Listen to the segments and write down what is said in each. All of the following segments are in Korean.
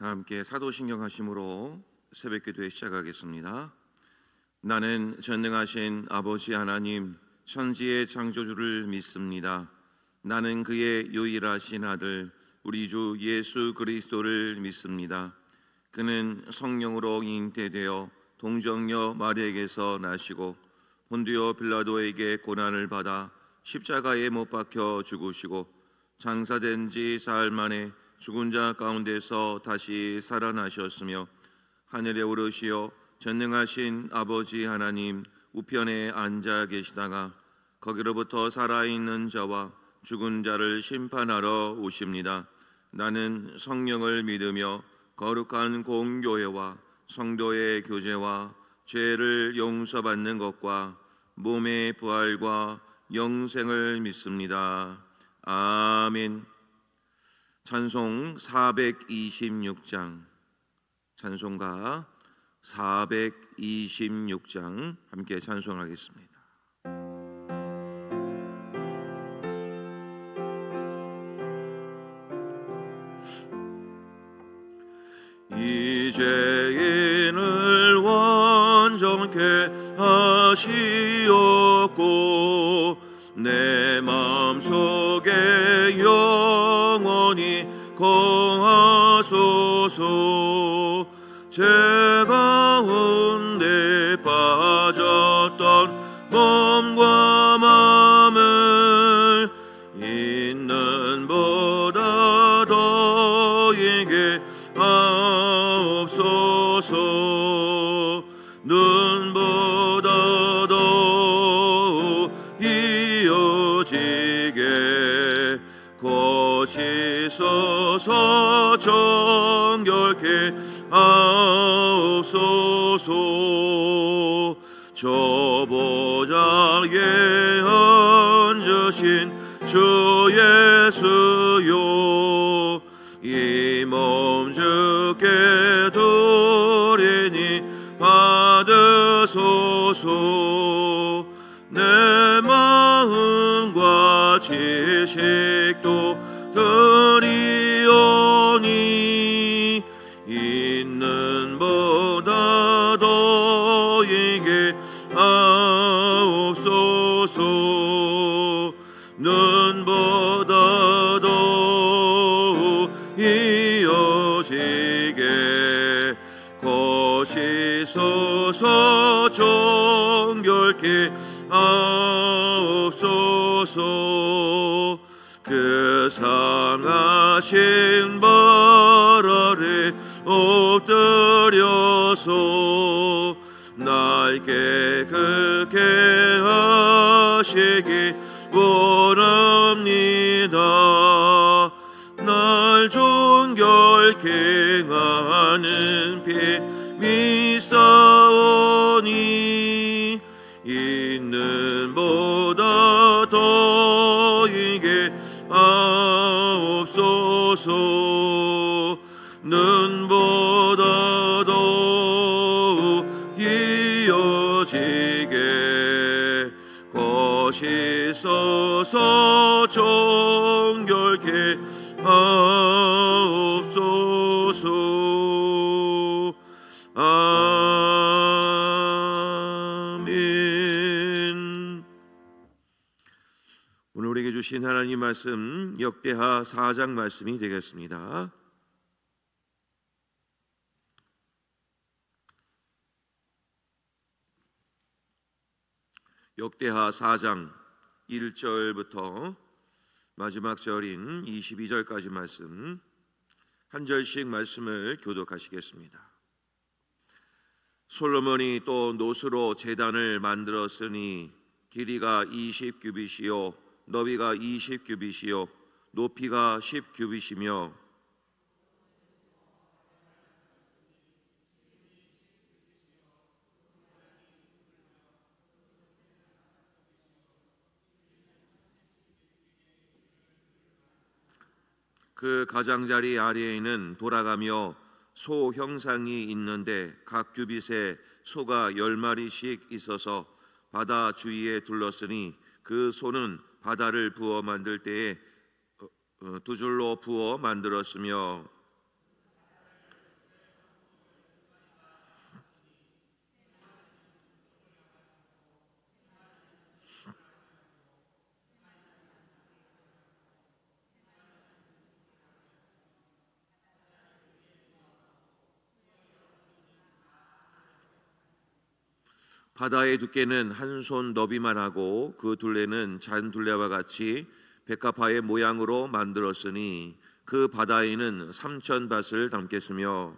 다 함께 사도신경 하심으로 새벽기도에 시작하겠습니다. 나는 전능하신 아버지 하나님 천지의 창조주를 믿습니다. 나는 그의 유일하신 아들 우리 주 예수 그리스도를 믿습니다. 그는 성령으로 잉태되어 동정녀 마리아에게서 나시고 본디오 빌라도에게 고난을 받아 십자가에 못 박혀 죽으시고 장사된 지 사흘 만에 죽은 자 가운데서 다시 살아나셨으며 하늘에 오르시어 전능하신 아버지 하나님 우편에 앉아 계시다가 거기로부터 살아있는 자와 죽은 자를 심판하러 오십니다. 나는 성령을 믿으며 거룩한 공교회와 성도의 교제와 죄를 용서받는 것과 몸의 부활과 영생을 믿습니다. 아멘. 찬송 426장, 찬송가 426장 함께 찬송하겠습니다. 이제인을 완전케 하시었고 내 마음속에 영원히 거하소서. 죄 가운데 빠졌던 몸과 마음을 있는 보다 더에게 하옵소서. 눈보다 더 이어지게 거시서서 정결케 하옵소서. 저 보좌에 앉으신 주 예수여, 이 몸 주께 드리니 받으소서. 내 마음과 지식도 드리오니 있는 보다 더에게 하옵소서. 눈보다 더 이어지게 거시서서 정결케 하옵소서. 그 상하신 발 아래 엎드려서 날 깨끗게 하시기 원합니다. 날 정결케 하는 피 믿사오니 있는 보다 더이게 하옵소서. 눈보다 더 이어지게 거시서서 정결케 하옵소서. 아멘. 오늘 우리에게 주신 하나님 말씀 역대하 4장 말씀이 되겠습니다. 역대하 4장 1절부터 마지막 절인 22절까지 말씀 한 절씩 말씀을 교독하시겠습니다. 솔로몬이 또 노스로 제단을 만들었으니 길이가 20규빗이요 너비가 20규빗이요 높이가 10규빗이며 그 가장자리 아래에는 돌아가며 소 형상이 있는데 각 규빗에 소가 10마리씩 있어서 바다 주위에 둘렀으니 그 소는 바다를 부어 만들 때에 두 줄로 부어 만들었으며 바다의 두께는 한 손 너비만 하고 그 둘레는 잔 둘레와 같이 백합화의 모양으로 만들었으니 그 바다에는 3,000밭을 담겠으며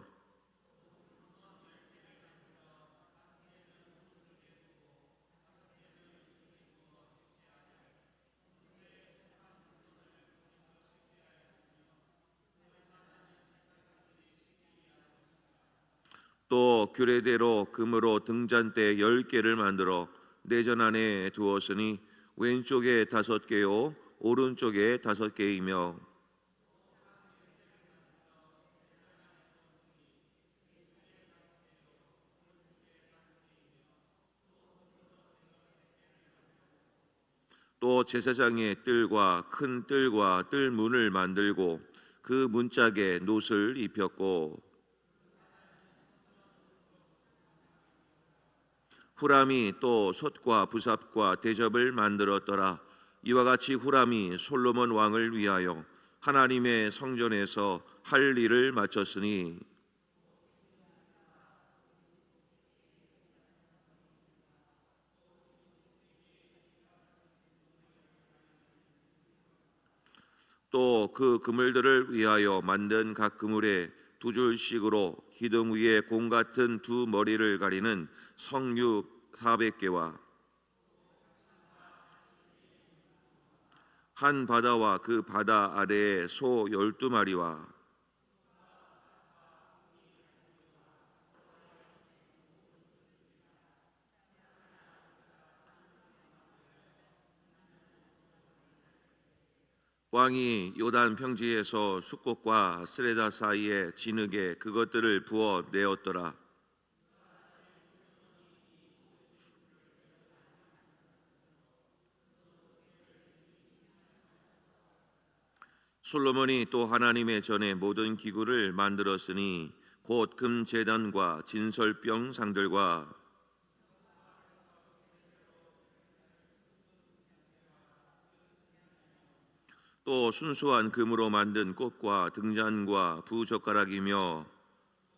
또 규례대로 금으로 등잔대 10개를 만들어 내전 안에 두었으니 왼쪽에 5개요 오른쪽에 5개이며 또 제사장의 뜰과 큰 뜰과 뜰문을 만들고 그 문짝에 놋을 입혔고 후람이 또 솥과 부삽과 대접을 만들었더라. 이와 같이 후람이 솔로몬 왕을 위하여 하나님의 성전에서 할 일을 마쳤으니 또 그 그물들을 위하여 만든 각 그물에 2줄씩으로 기둥 위에 공 같은 2머리를 가리는 성류 400개와 한 바다와 그 바다 아래에 소 12마리와 왕이 요단 평지에서 숫꽃과 스레다 사이에 진흙에 그것들을 부어 내었더라. 솔로몬이 또 하나님의 전에 모든 기구를 만들었으니 곧 금제단과 진설병 상들과 또 순수한 금으로 만든 꽃과 등잔과 부젓가락이며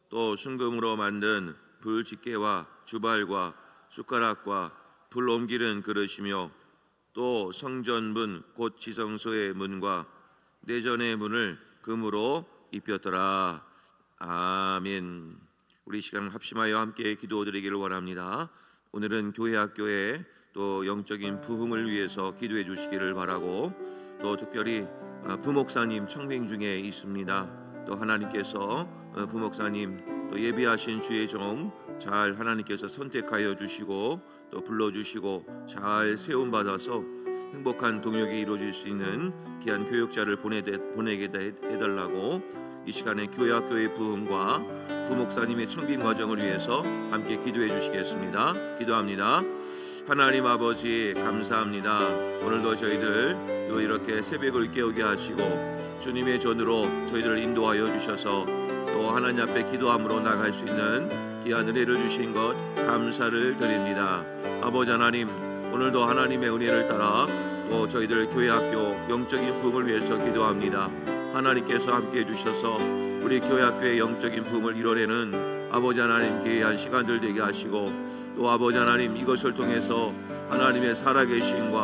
또 순금으로 만든 불집게와 주발과 숟가락과 불 옮기는 그릇이며 또 성전문 곧 지성소의 문과 내전의 문을 금으로 입혔더라. 아멘. 우리 시간 합심하여 함께 기도드리기를 원합니다. 오늘은 교회 학교에 또 영적인 부흥을 위해서 기도해 주시기를 바라고 또 특별히 부목사님 청빙 중에 있습니다. 또 하나님께서 부목사님 또 예비하신 주의 종 잘 하나님께서 선택하여 주시고 또 불러주시고 잘 세움받아서 행복한 동역이 이루어질 수 있는 귀한 교육자를 보내게 해달라고 이 시간에 교회 학교의 부흥과 부목사님의 청빙 과정을 위해서 함께 기도해 주시겠습니다. 기도합니다. 하나님 아버지 감사합니다. 오늘도 저희들 또 이렇게 새벽을 깨우게 하시고 주님의 전으로 저희들을 인도하여 주셔서 또 하나님 앞에 기도함으로 나갈 수 있는 귀한 은혜를 주신 것 감사를 드립니다. 아버지 하나님 오늘도 하나님의 은혜를 따라 또 저희들 교회 학교 영적인 부흥을 위해서 기도합니다. 하나님께서 함께해 주셔서 우리 교회 학교의 영적인 부흥을 이뤄내는 아버지 하나님 귀한 시간들 되게 하시고 또 아버지 하나님 이것을 통해서 하나님의 살아계심과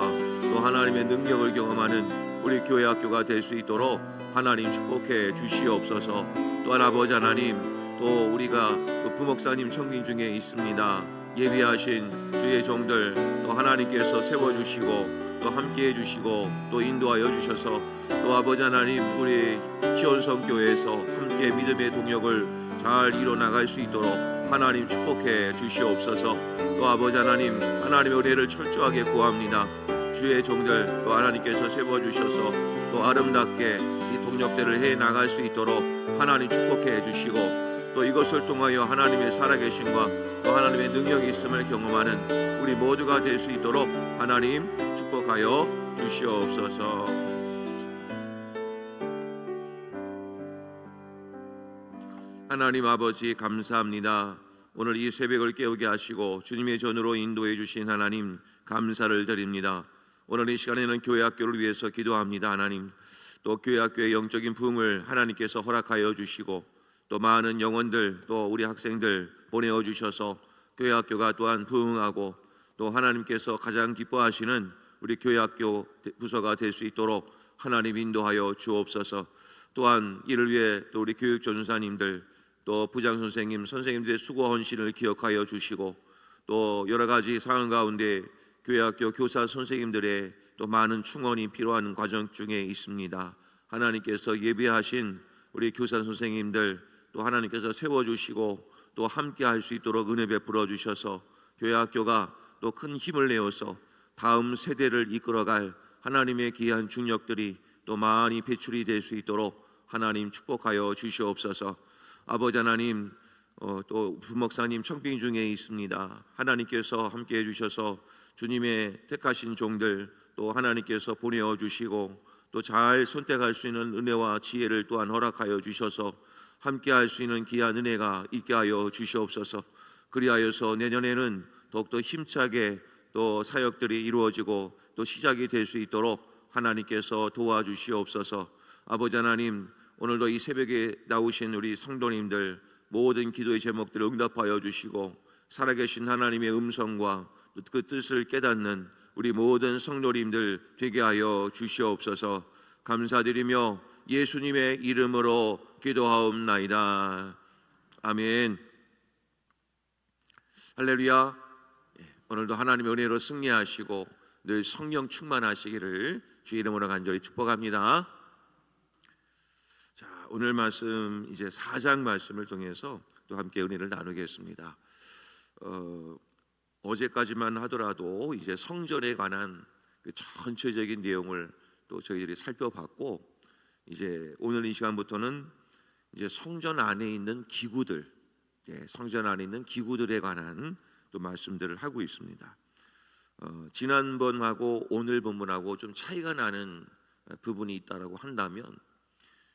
또 하나님의 능력을 경험하는 우리 교회 학교가 될 수 있도록 하나님 축복해 주시옵소서. 또한 아버지 하나님 또 우리가 그 부목사님 청빙 중에 있습니다. 예비하신 주의 종들 또 하나님께서 세워주시고 또 함께해 주시고 또 인도하여 주셔서 또 아버지 하나님 우리 시온성교회에서 함께 믿음의 동역을 잘 이뤄나갈 수 있도록 하나님 축복해 주시옵소서. 또 아버지 하나님 하나님의 은혜를 철저하게 구합니다. 주의 종들 또 하나님께서 세워주셔서 또 아름답게 이 동역대를 해나갈 수 있도록 하나님 축복해 주시고 또 이것을 통하여 하나님의 살아계심과 또 하나님의 능력이 있음을 경험하는 우리 모두가 될 수 있도록 하나님 축복하여 주시옵소서. 하나님 아버지 감사합니다. 오늘 이 새벽을 깨우게 하시고 주님의 전으로 인도해 주신 하나님 감사를 드립니다. 오늘 이 시간에는 교회 학교를 위해서 기도합니다. 하나님 또 교회 학교의 영적인 부흥을 하나님께서 허락하여 주시고 또 많은 영혼들 또 우리 학생들 보내어 주셔서 교회학교가 또한 부흥하고 또 하나님께서 가장 기뻐하시는 우리 교회학교 부서가 될 수 있도록 하나님 인도하여 주옵소서. 또한 이를 위해 또 우리 교육전사님들 또 부장 선생님, 선생님들의 수고 헌신을 기억하여 주시고 또 여러 가지 상황 가운데 교회학교 교사 선생님들의 또 많은 충원이 필요한 과정 중에 있습니다. 하나님께서 예비하신 우리 교사 선생님들 또 하나님께서 세워주시고 또 함께 할 수 있도록 은혜 베풀어 주셔서 교회학교가 또 큰 힘을 내어서 다음 세대를 이끌어갈 하나님의 귀한 중력들이 또 많이 배출이 될 수 있도록 하나님 축복하여 주시옵소서. 아버지 하나님, 또 부목사님 청빙 중에 있습니다. 하나님께서 함께 해주셔서 주님의 택하신 종들 또 하나님께서 보내어 주시고 또 잘 선택할 수 있는 은혜와 지혜를 또한 허락하여 주셔서 함께 할 수 있는 귀한 은혜가 있게 하여 주시옵소서. 그리하여서 내년에는 더욱더 힘차게 또 사역들이 이루어지고 또 시작이 될 수 있도록 하나님께서 도와주시옵소서. 아버지 하나님, 오늘도 이 새벽에 나오신 우리 성도님들 모든 기도의 제목들을 응답하여 주시고 살아계신 하나님의 음성과 그 뜻을 깨닫는 우리 모든 성도님들 되게 하여 주시옵소서. 감사드리며 예수님의 이름으로 기도하옵나이다. 아멘. 할렐루야. 오늘도 하나님의 은혜로 승리하시고 늘 성령 충만하시기를 주의 이름으로 간절히 축복합니다. 자, 오늘 말씀 이제 4장 말씀을 통해서 또 함께 은혜를 나누겠습니다. 어제까지만 하더라도 이제 성전에 관한 그 전체적인 내용을 또 저희들이 살펴봤고, 이제 오늘 이 시간부터는 이제 성전 안에 있는 기구들, 성전 안에 있는 기구들에 관한 또 말씀들을 하고 있습니다. 지난번하고 오늘 본문하고 좀 차이가 나는 부분이 있다라고 한다면,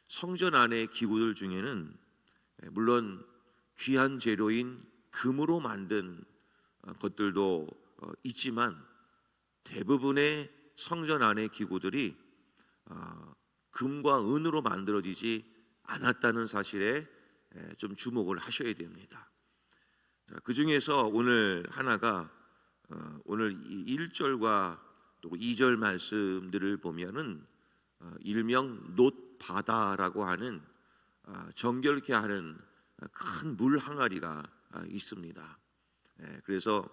성전 안의 기구들 중에는 물론 귀한 재료인 금으로 만든 것들도 있지만 대부분의 성전 안의 기구들이 금과 은으로 만들어지지 않았다는 사실에 좀 주목을 하셔야 됩니다. 그 중에서 오늘 하나가 오늘 1절과 또 2절 말씀들을 보면은 일명 놋바다라고 하는 정결케 하는 큰 물 항아리가 있습니다. 그래서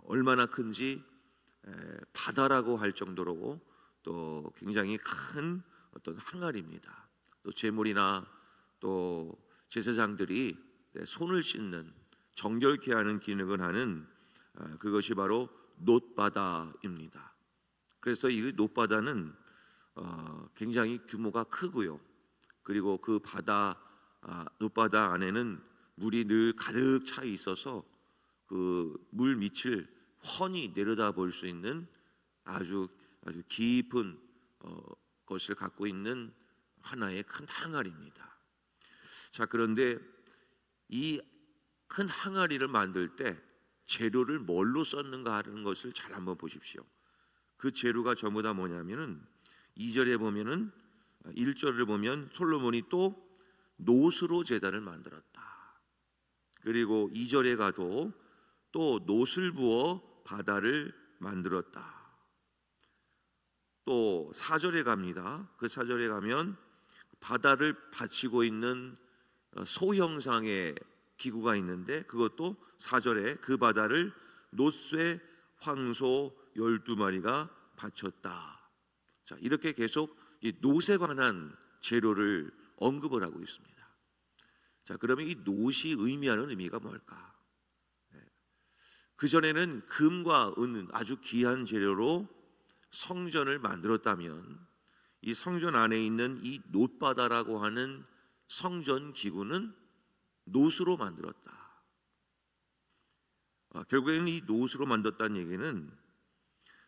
얼마나 큰지 바다라고 할 정도로 또 굉장히 큰 어떤 항아리입니다. 또 제물이나 또 제사장들이 손을 씻는 정결케 하는 기능을 하는 그것이 바로 놋바다입니다. 그래서 이 놋바다는 굉장히 규모가 크고요. 그리고 그 놋바다 안에는 물이 늘 가득 차 있어서 그 물 밑을 훤히 내려다 볼 수 있는 아주 깊은 것을 갖고 있는 하나의 큰 항아리입니다. 자, 그런데 이 큰 항아리를 만들 때 재료를 뭘로 썼는가 하는 것을 잘 한번 보십시오. 그 재료가 전부 다 뭐냐면은 2절에 보면은 1절을 보면 솔로몬이 또 놋으로 제단을 만들었다. 그리고 2절에 가도 또 놋을 부어 바다를 만들었다. 또 4절에 갑니다. 그 4절에 가면 바다를 받치고 있는 소형상의 기구가 있는데 그것도 4절에 그 바다를 놋쇠 황소 12마리가 바쳤다. 자, 이렇게 계속 이 놋에 관한 재료를 언급을 하고 있습니다. 자, 그러면 이 놋이 의미하는 의미가 뭘까? 그전에는 금과 은 아주 귀한 재료로 성전을 만들었다면 이 성전 안에 있는 이 놋바다라고 하는 성전 기구는 놋으로 만들었다. 결국에는 이 놋으로 만들었다는 얘기는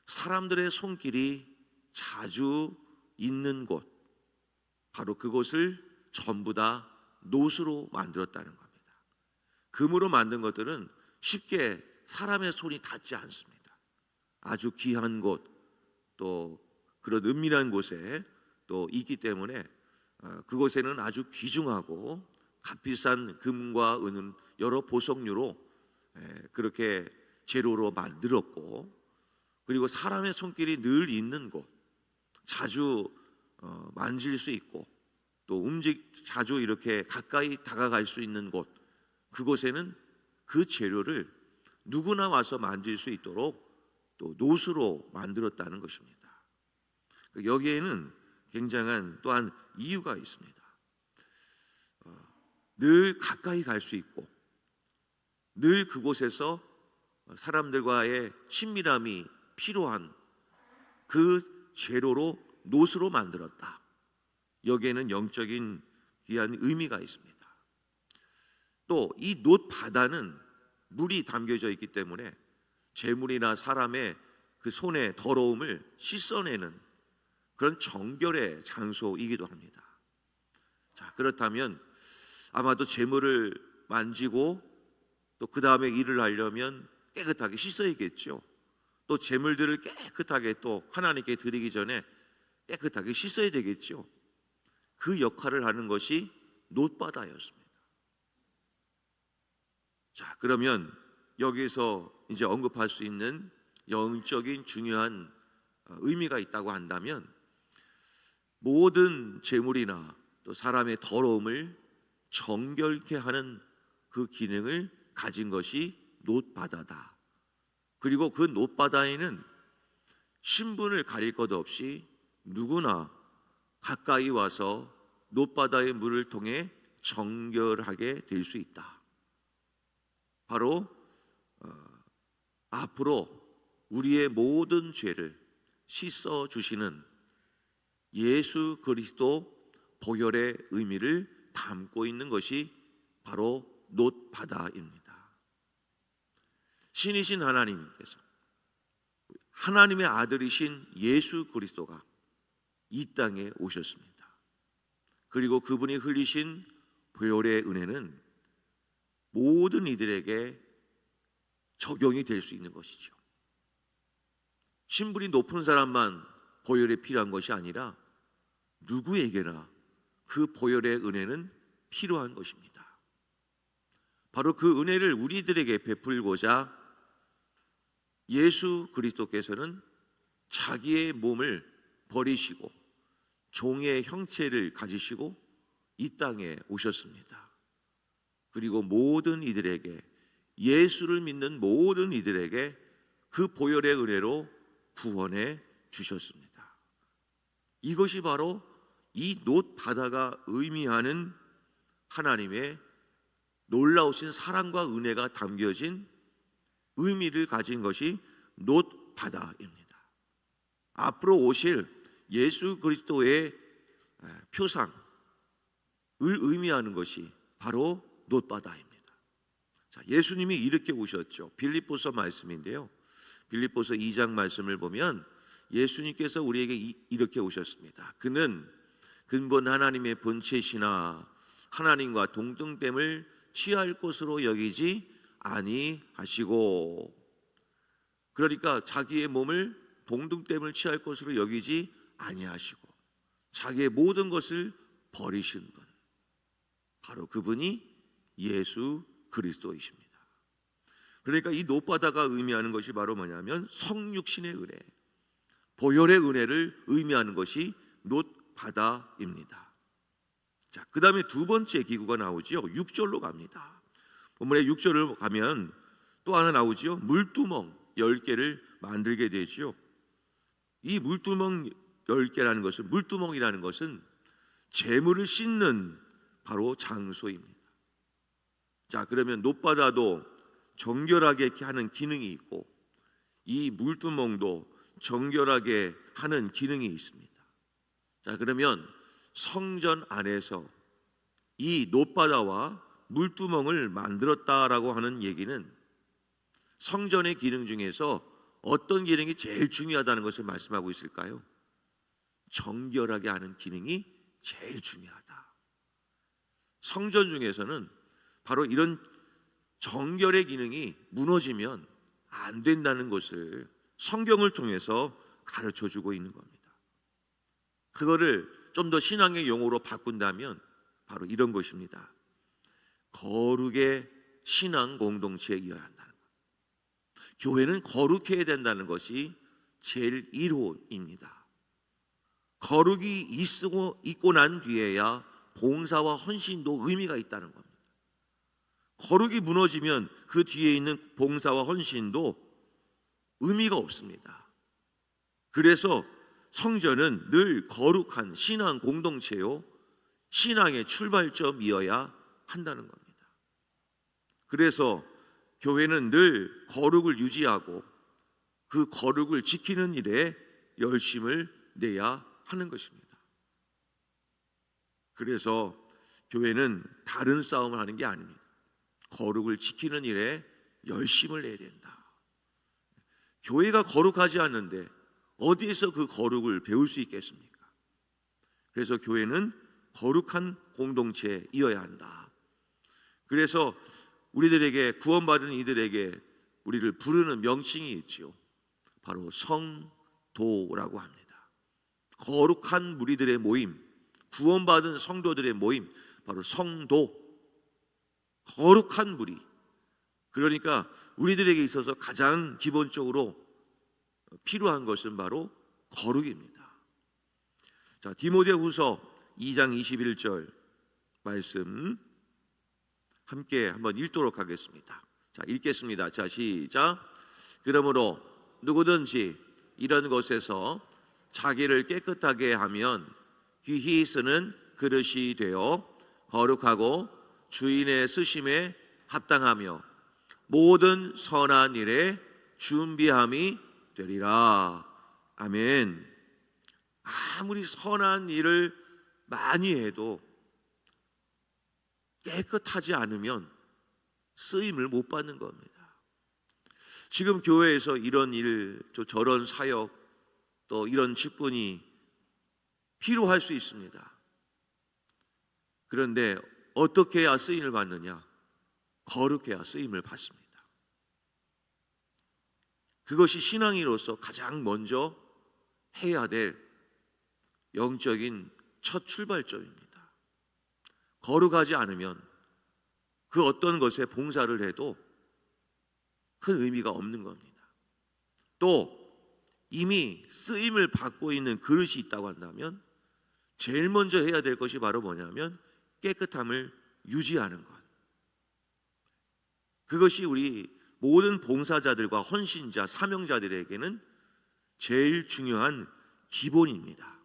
사람들의 손길이 자주 있는 곳, 바로 그곳을 전부 다 놋으로 만들었다는 겁니다. 금으로 만든 것들은 쉽게 사람의 손이 닿지 않습니다. 아주 귀한 곳, 또 그런 은밀한 곳에 또 있기 때문에 그곳에는 아주 귀중하고 값비싼 금과 은은 여러 보석류로 그렇게 재료로 만들었고, 그리고 사람의 손길이 늘 있는 곳, 자주 만질 수 있고 또 자주 이렇게 가까이 다가갈 수 있는 곳, 그곳에는 그 재료를 누구나 와서 만질 수 있도록 또 놋으로 만들었다는 것입니다. 여기에는 굉장한 또한 이유가 있습니다. 늘 가까이 갈 수 있고 늘 그곳에서 사람들과의 친밀함이 필요한 그 재료로 놋으로 만들었다. 여기에는 영적인 귀한 의미가 있습니다. 또 이 놋 바다는 물이 담겨져 있기 때문에 재물이나 사람의 그 손의 더러움을 씻어내는 그런 정결의 장소이기도 합니다. 자, 그렇다면 아마도 재물을 만지고 또 그 다음에 일을 하려면 깨끗하게 씻어야겠죠. 또 재물들을 깨끗하게 또 하나님께 드리기 전에 깨끗하게 씻어야 되겠죠. 그 역할을 하는 것이 놋바다였습니다. 자, 그러면 여기서 이제 언급할 수 있는 영적인 중요한 의미가 있다고 한다면, 모든 재물이나 또 사람의 더러움을 정결케 하는 그 기능을 가진 것이 놋바다다. 그리고 그 놋바다에는 신분을 가릴 것 없이 누구나 가까이 와서 놋바다의 물을 통해 정결하게 될 수 있다. 바로 앞으로 우리의 모든 죄를 씻어 주시는 예수 그리스도 보혈의 의미를 담고 있는 것이 바로 놋바다입니다. 신이신 하나님께서 하나님의 아들이신 예수 그리스도가 이 땅에 오셨습니다. 그리고 그분이 흘리신 보혈의 은혜는 모든 이들에게 적용이 될 수 있는 것이죠. 신분이 높은 사람만 보혈에 필요한 것이 아니라 누구에게나 그 보혈의 은혜는 필요한 것입니다. 바로 그 은혜를 우리들에게 베풀고자 예수 그리스도께서는 자기의 몸을 버리시고 종의 형체를 가지시고 이 땅에 오셨습니다. 그리고 모든 이들에게, 예수를 믿는 모든 이들에게 그 보혈의 은혜로 구원해 주셨습니다. 이것이 바로 이 놋바다가 의미하는 하나님의 놀라우신 사랑과 은혜가 담겨진 의미를 가진 것이 놋바다입니다. 앞으로 오실 예수 그리스도의 표상을 의미하는 것이 바로 놋바다입니다. 자, 예수님이 이렇게 오셨죠. 빌립보서 말씀인데요, 빌립보서 2장 말씀을 보면 예수님께서 우리에게 이렇게 오셨습니다. 그는 근본 하나님의 본체시나 하나님과 동등됨을 취할 것으로 여기지 아니하시고, 그러니까 자기의 몸을 동등됨을 취할 것으로 여기지 아니하시고 자기의 모든 것을 버리신 분, 바로 그분이 예수 그리스도이십니다. 그러니까 이 놋바다가 의미하는 것이 바로 뭐냐면 성육신의 은혜, 보혈의 은혜를 의미하는 것이 놋바다입니다. 자, 그 다음에 두 번째 기구가 나오지요. 6절로 갑니다. 본문의 6절을 가면 또 하나 나오지요. 물두멍 10개를 만들게 되지요. 이 물두멍 10개라는 것은, 물두멍이라는 것은 재물을 씻는 바로 장소입니다. 자, 그러면 놋바다도 정결하게 하는 기능이 있고 이 물두멍도 정결하게 하는 기능이 있습니다. 자, 그러면 성전 안에서 이 놋바다와 물두멍을 만들었다라고 하는 얘기는 성전의 기능 중에서 어떤 기능이 제일 중요하다는 것을 말씀하고 있을까요? 정결하게 하는 기능이 제일 중요하다. 성전 중에서는 바로 이런 정결의 기능이 무너지면 안 된다는 것을 성경을 통해서 가르쳐 주고 있는 겁니다. 그거를 좀 더 신앙의 용어로 바꾼다면 바로 이런 것입니다. 거룩의 신앙 공동체이어야 한다는 거예요. 교회는 거룩해야 된다는 것이 제일 1호입니다. 거룩이 있고 난 뒤에야 봉사와 헌신도 의미가 있다는 겁니다. 거룩이 무너지면 그 뒤에 있는 봉사와 헌신도 의미가 없습니다. 그래서 성전은 늘 거룩한 신앙 공동체요, 신앙의 출발점이어야 한다는 겁니다. 그래서 교회는 늘 거룩을 유지하고 그 거룩을 지키는 일에 열심을 내야 하는 것입니다. 그래서 교회는 다른 싸움을 하는 게 아닙니다. 거룩을 지키는 일에 열심을 내야 된다. 교회가 거룩하지 않는데 어디에서 그 거룩을 배울 수 있겠습니까? 그래서 교회는 거룩한 공동체이어야 한다. 그래서 우리들에게, 구원받은 이들에게 우리를 부르는 명칭이 있지요. 바로 성도라고 합니다. 거룩한 무리들의 모임, 구원받은 성도들의 모임, 바로 성도. 거룩한 무리. 그러니까 우리들에게 있어서 가장 기본적으로 필요한 것은 바로 거룩입니다. 자, 디모데후서 2장 21절 말씀 함께 한번 읽도록 하겠습니다. 자, 읽겠습니다. 자, 시작. 그러므로 누구든지 이런 것에서 자기를 깨끗하게 하면 귀히 쓰는 그릇이 되어 거룩하고 주인의 쓰심에 합당하며 모든 선한 일에 준비함이 되리라. 아멘. 아무리 선한 일을 많이 해도 깨끗하지 않으면 쓰임을 못 받는 겁니다. 지금 교회에서 이런 일, 저런 사역, 또 이런 직분이 필요할 수 있습니다. 그런데 어떻게 해야 쓰임을 받느냐? 거룩해야 쓰임을 받습니다. 그것이 신앙인으로서 가장 먼저 해야 될 영적인 첫 출발점입니다. 거룩하지 않으면 그 어떤 것에 봉사를 해도 큰 의미가 없는 겁니다. 또 이미 쓰임을 받고 있는 그릇이 있다고 한다면 제일 먼저 해야 될 것이 바로 뭐냐면 깨끗함을 유지하는 것. 그것이 우리 모든 봉사자들과 헌신자, 사명자들에게는 제일 중요한 기본입니다.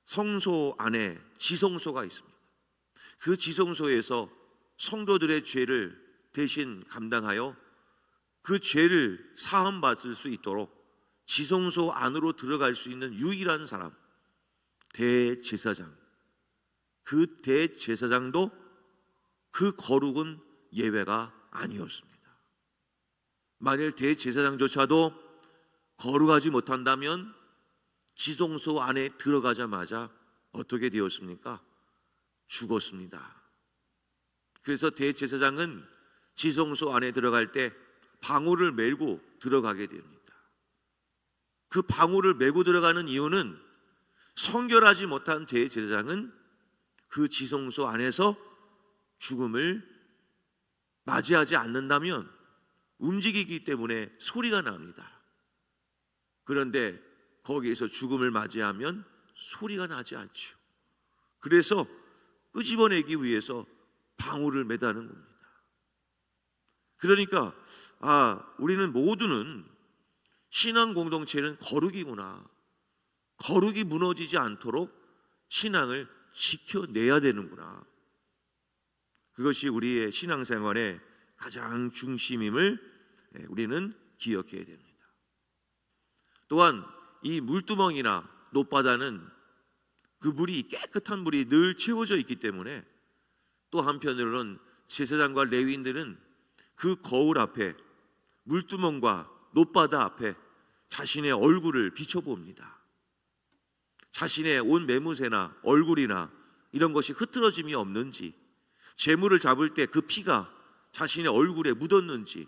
성소 안에 지성소가 있습니다. 그 지성소에서 성도들의 죄를 대신 감당하여 그 죄를 사함받을 수 있도록 지성소 안으로 들어갈 수 있는 유일한 사람, 대제사장. 그 대제사장도 그 거룩은 예외가 아니었습니다. 만일 대제사장조차도 거룩하지 못한다면 지성소 안에 들어가자마자 어떻게 되었습니까? 죽었습니다. 그래서 대제사장은 지성소 안에 들어갈 때 방울을 메고 들어가게 됩니다. 그 방울을 메고 들어가는 이유는 성결하지 못한 대제사장은 그 지성소 안에서 죽음을 맞이하지 않는다면 움직이기 때문에 소리가 납니다. 그런데 거기에서 죽음을 맞이하면 소리가 나지 않죠. 그래서 끄집어내기 위해서 방울을 매다는 겁니다. 그러니까 우리는 모두는 신앙 공동체는 거룩이구나. 거룩이 무너지지 않도록 신앙을 지켜내야 되는구나. 그것이 우리의 신앙생활의 가장 중심임을 우리는 기억해야 됩니다. 또한 이 물두멍이나 놋바다는 그 물이 깨끗한 물이 늘 채워져 있기 때문에 또 한편으로는 제사장과 레위인들은 그 거울 앞에 물두멍과 놋바다 앞에 자신의 얼굴을 비춰봅니다. 자신의 온 매무새나 얼굴이나 이런 것이 흐트러짐이 없는지, 재물을 잡을 때 그 피가 자신의 얼굴에 묻었는지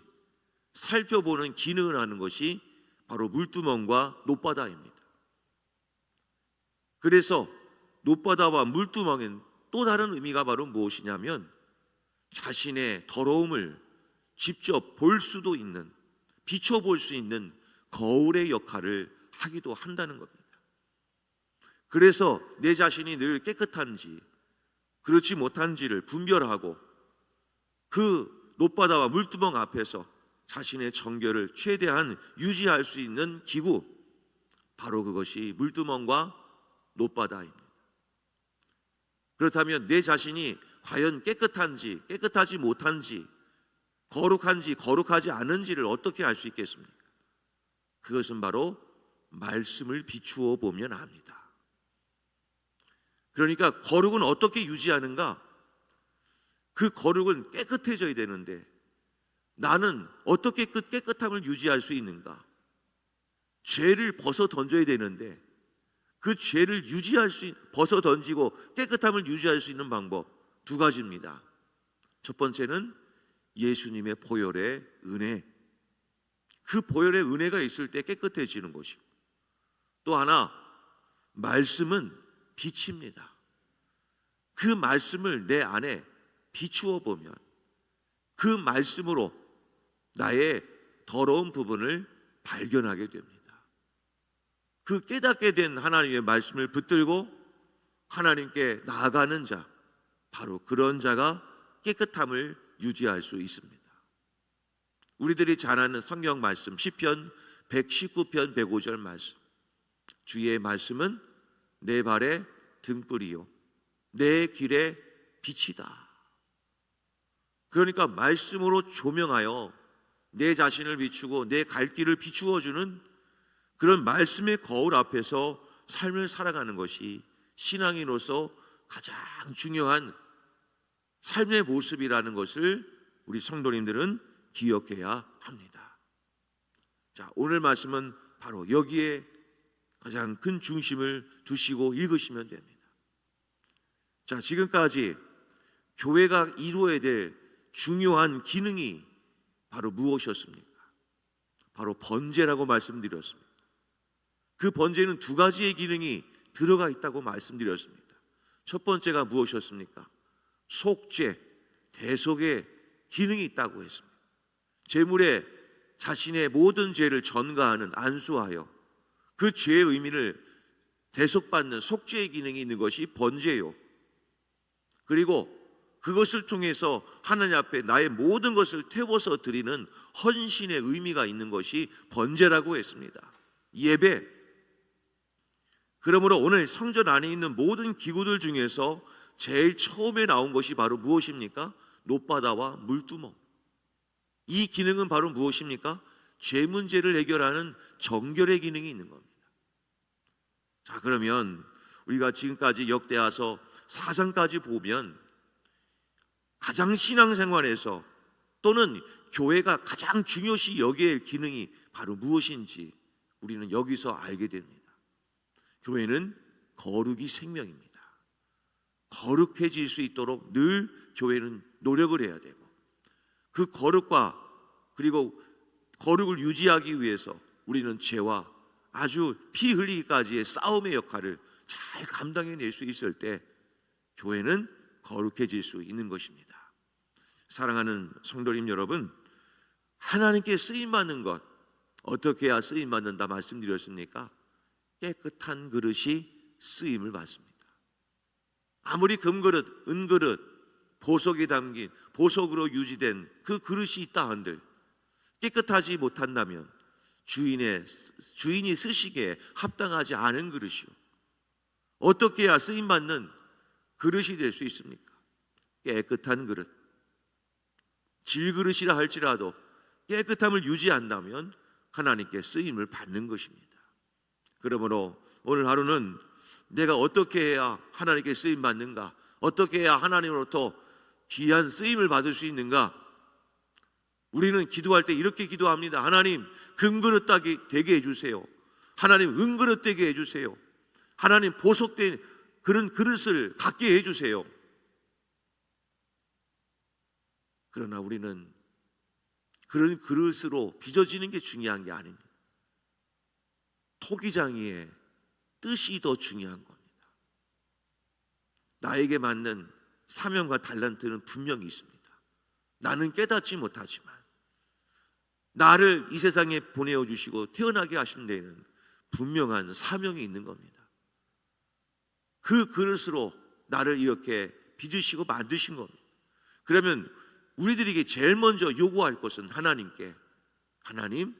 살펴보는 기능을 하는 것이 바로 물두멍과 놋바다입니다. 그래서 놋바다와 물두멍엔 또 다른 의미가 바로 무엇이냐면 자신의 더러움을 직접 볼 수도 있는, 비춰볼 수 있는 거울의 역할을 하기도 한다는 겁니다. 그래서 내 자신이 늘 깨끗한지 그렇지 못한지를 분별하고 그 노바다와 물두멍 앞에서 자신의 정결을 최대한 유지할 수 있는 기구, 바로 그것이 물두멍과 노바다입니다. 그렇다면 내 자신이 과연 깨끗한지 깨끗하지 못한지, 거룩한지 거룩하지 않은지를 어떻게 알 수 있겠습니까? 그것은 바로 말씀을 비추어 보면 압니다. 그러니까 거룩은 어떻게 유지하는가? 그 거룩은 깨끗해져야 되는데 나는 어떻게 그 깨끗함을 유지할 수 있는가? 죄를 벗어 던져야 되는데 그 죄를 벗어 던지고 깨끗함을 유지할 수 있는 방법 두 가지입니다. 첫 번째는 예수님의 보혈의 은혜. 그 보혈의 은혜가 있을 때 깨끗해지는 것이고, 또 하나, 말씀은 빛입니다. 그 말씀을 내 안에 비추어 보면 그 말씀으로 나의 더러운 부분을 발견하게 됩니다. 그 깨닫게 된 하나님의 말씀을 붙들고 하나님께 나아가는 자, 바로 그런 자가 깨끗함을 유지할 수 있습니다. 우리들이 잘 아는 성경 말씀 시편 119편 105절 말씀, 주의 말씀은 내 발의 등불이요 내 길의 빛이다. 그러니까 말씀으로 조명하여 내 자신을 비추고 내 갈 길을 비추어주는 그런 말씀의 거울 앞에서 삶을 살아가는 것이 신앙인으로서 가장 중요한 삶의 모습이라는 것을 우리 성도님들은 기억해야 합니다. 자, 오늘 말씀은 바로 여기에 가장 큰 중심을 두시고 읽으시면 됩니다. 자, 지금까지 교회가 이루어야 될 중요한 기능이 바로 무엇이었습니까? 바로 번제라고 말씀드렸습니다. 그 번제는 두 가지의 기능이 들어가 있다고 말씀드렸습니다. 첫 번째가 무엇이었습니까? 속죄, 대속의 기능이 있다고 했습니다. 제물에 자신의 모든 죄를 전가하는, 안수하여 그 죄의 의미를 대속받는 속죄의 기능이 있는 것이 번제요. 그리고 그것을 통해서 하나님 앞에 나의 모든 것을 태워서 드리는 헌신의 의미가 있는 것이 번제라고 했습니다. 예배. 그러므로 오늘 성전 안에 있는 모든 기구들 중에서 제일 처음에 나온 것이 바로 무엇입니까? 노바다와 물두멍. 이 기능은 바로 무엇입니까? 죄 문제를 해결하는 정결의 기능이 있는 겁니다. 자, 그러면 우리가 지금까지 역대하서 4장까지 보면 가장 신앙생활에서 또는 교회가 가장 중요시 여겨야 할 기능이 바로 무엇인지 우리는 여기서 알게 됩니다. 교회는 거룩이 생명입니다. 거룩해질 수 있도록 늘 교회는 노력을 해야 되고, 그 거룩과 그리고 거룩을 유지하기 위해서 우리는 죄와 아주 피 흘리기까지의 싸움의 역할을 잘 감당해낼 수 있을 때 교회는 거룩해질 수 있는 것입니다. 사랑하는 성도님 여러분, 하나님께 쓰임받는 것, 어떻게 해야 쓰임받는다 말씀드렸습니까? 깨끗한 그릇이 쓰임을 받습니다. 아무리 금그릇, 은그릇, 보석이 담긴, 보석으로 유지된 그 그릇이 있다 한들 깨끗하지 못한다면 주인이 쓰시기에 합당하지 않은 그릇이요, 어떻게 해야 쓰임받는 그릇이 될 수 있습니까? 깨끗한 그릇. 질그릇이라 할지라도 깨끗함을 유지한다면 하나님께 쓰임을 받는 것입니다. 그러므로 오늘 하루는 내가 어떻게 해야 하나님께 쓰임 받는가, 어떻게 해야 하나님으로부터 귀한 쓰임을 받을 수 있는가. 우리는 기도할 때 이렇게 기도합니다. 하나님, 금그릇 되게 해주세요. 하나님, 은그릇 되게 해주세요. 하나님, 보석된 그런 그릇을 갖게 해주세요. 그러나 우리는 그런 그릇으로 빚어지는 게 중요한 게 아닙니다. 토기장이의 뜻이 더 중요한 겁니다. 나에게 맞는 사명과 달란트는 분명히 있습니다. 나는 깨닫지 못하지만 나를 이 세상에 보내어 주시고 태어나게 하신 데에는 분명한 사명이 있는 겁니다. 그 그릇으로 나를 이렇게 빚으시고 만드신 겁니다. 그러면 우리들에게 제일 먼저 요구할 것은 하나님께, 하나님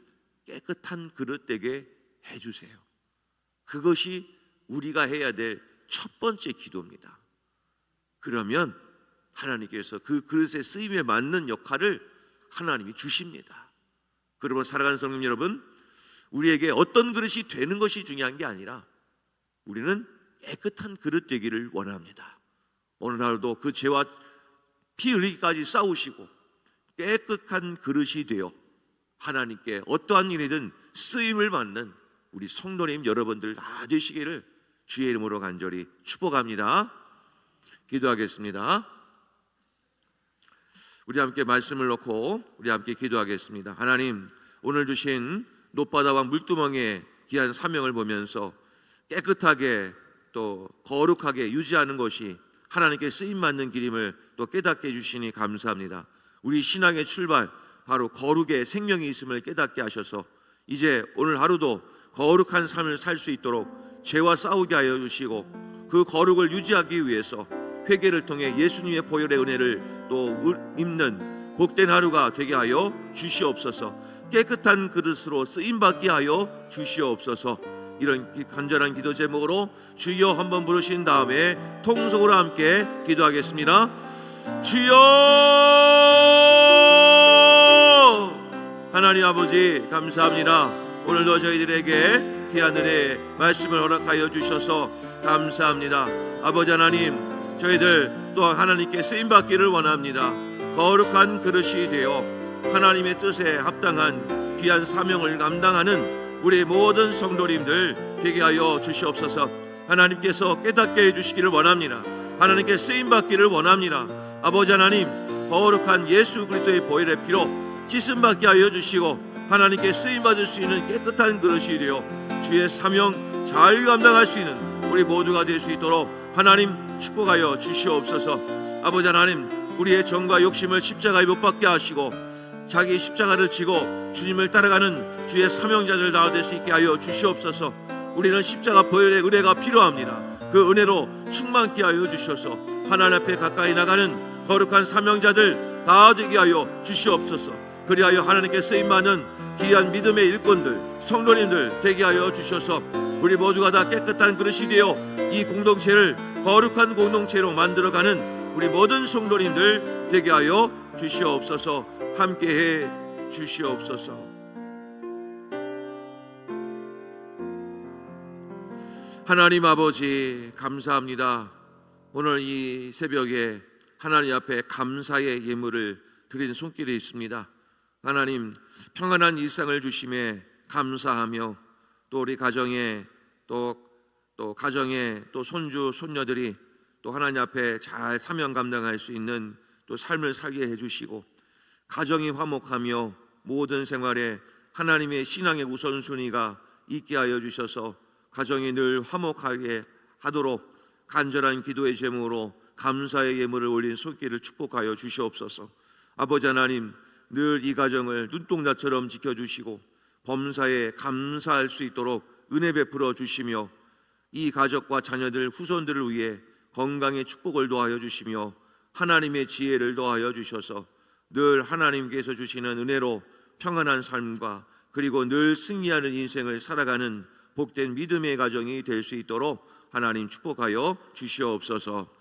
깨끗한 그릇 되게 해주세요. 그것이 우리가 해야 될 첫 번째 기도입니다. 그러면 하나님께서 그 그릇의 쓰임에 맞는 역할을 하나님이 주십니다. 그러면 살아가는 성님 여러분, 우리에게 어떤 그릇이 되는 것이 중요한 게 아니라 우리는 깨끗한 그릇 되기를 원합니다. 오늘 하루도 그 죄와 피 흘리기까지 싸우시고 깨끗한 그릇이 되어 하나님께 어떠한 일이든 쓰임을 받는 우리 성도님 여러분들 다 되시기를 주의 이름으로 간절히 축복합니다. 기도하겠습니다. 우리 함께 말씀을 놓고 우리 함께 기도하겠습니다. 하나님, 오늘 주신 노바다와 물두멍의 귀한 사명을 보면서 깨끗하게 또 거룩하게 유지하는 것이 하나님께 쓰임받는 길임을 또 깨닫게 해주시니 감사합니다. 우리 신앙의 출발, 바로 거룩의 생명이 있음을 깨닫게 하셔서 이제 오늘 하루도 거룩한 삶을 살 수 있도록 죄와 싸우게 하여 주시고 그 거룩을 유지하기 위해서 회개를 통해 예수님의 보혈의 은혜를 또 입는 복된 하루가 되게 하여 주시옵소서. 깨끗한 그릇으로 쓰임받게 하여 주시옵소서. 이런 간절한 기도 제목으로 주여 한번 부르신 다음에 통성으로 함께 기도하겠습니다. 주여! 하나님 아버지 감사합니다. 오늘도 저희들에게 귀한 은혜의 말씀을 허락하여 주셔서 감사합니다. 아버지 하나님, 저희들 또한 하나님께 쓰임받기를 원합니다. 거룩한 그릇이 되어 하나님의 뜻에 합당한 귀한 사명을 감당하는 우리 모든 성도님들 되게 하여 주시옵소서. 하나님께서 깨닫게 해주시기를 원합니다. 하나님께 쓰임받기를 원합니다. 아버지 하나님, 거룩한 예수 그리스도의 보혈의 피로 씻음받게 하여 주시고 하나님께 쓰임받을 수 있는 깨끗한 그릇이 되어 주의 사명 잘 감당할 수 있는 우리 모두가 될 수 있도록 하나님 축복하여 주시옵소서. 아버지 하나님, 우리의 정과 욕심을 십자가에 못 박게 하시고 자기 십자가를 지고 주님을 따라가는 주의 사명자들 다 될 수 있게 하여 주시옵소서. 우리는 십자가 보혈의 은혜가 필요합니다. 그 은혜로 충만케 하여 주셔서 하나님 앞에 가까이 나가는 거룩한 사명자들 다 되게 하여 주시옵소서. 그리하여 하나님께 쓰임받는 귀한 믿음의 일꾼들, 성도님들 되게 하여 주셔서 우리 모두가 다 깨끗한 그릇이 되어 이 공동체를 거룩한 공동체로 만들어가는 우리 모든 성도님들 되게 하여 주시옵소서. 함께해 주시옵소서. 하나님 아버지 감사합니다. 오늘 이 새벽에 하나님 앞에 감사의 예물을 드린 손길이 있습니다. 하나님, 평안한 일상을 주심에 감사하며 또 우리 가정에 또 손주 손녀들이 또 하나님 앞에 잘 사명 감당할 수 있는 또 삶을 살게 해주시고 가정이 화목하며 모든 생활에 하나님의 신앙의 우선순위가 있게 하여 주셔서 가정이 늘 화목하게 하도록 간절한 기도의 제목으로 감사의 예물을 올린 손길을 축복하여 주시옵소서. 아버지 하나님, 늘 이 가정을 눈동자처럼 지켜주시고 범사에 감사할 수 있도록 은혜 베풀어 주시며 이 가족과 자녀들 후손들을 위해 건강의 축복을 더하여 주시며 하나님의 지혜를 더하여 주셔서 늘 하나님께서 주시는 은혜로 평안한 삶과 그리고 늘 승리하는 인생을 살아가는 복된 믿음의 가정이 될 수 있도록 하나님 축복하여 주시옵소서.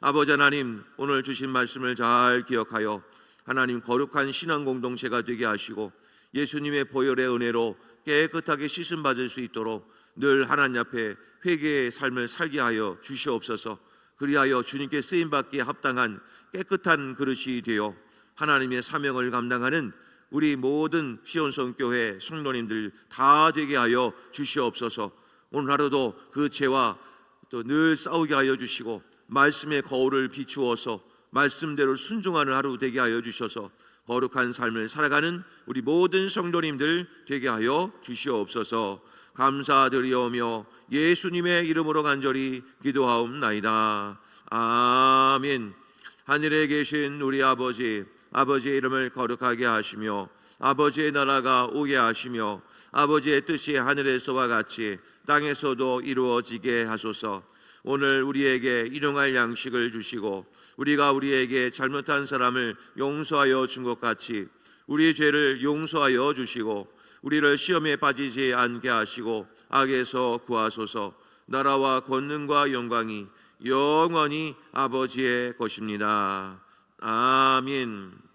아버지 하나님, 오늘 주신 말씀을 잘 기억하여 하나님 거룩한 신앙 공동체가 되게 하시고 예수님의 보혈의 은혜로 깨끗하게 씻음 받을 수 있도록 늘 하나님 앞에 회개의 삶을 살게 하여 주시옵소서. 그리하여 주님께 쓰임 받기에 합당한 깨끗한 그릇이 되어 하나님의 사명을 감당하는 우리 모든 시온성교회 성도님들 다 되게 하여 주시옵소서. 오늘 하루도 그 죄와 또 늘 싸우게 하여 주시고 말씀의 거울을 비추어서 말씀대로 순종하는 하루 되게 하여 주셔서 거룩한 삶을 살아가는 우리 모든 성도님들 되게 하여 주시옵소서. 감사드리오며 예수님의 이름으로 간절히 기도하옵나이다. 아멘. 하늘에 계신 우리 아버지, 아버지의 이름을 거룩하게 하시며 아버지의 나라가 오게 하시며 아버지의 뜻이 하늘에서와 같이 땅에서도 이루어지게 하소서. 오늘 우리에게 일용할 양식을 주시고 우리가 우리에게 잘못한 사람을 용서하여 준 것 같이 우리 죄를 용서하여 주시고 우리를 시험에 빠지지 않게 하시고 악에서 구하소서. 나라와 권능과 영광이 영원히 아버지의 것입니다. 아멘.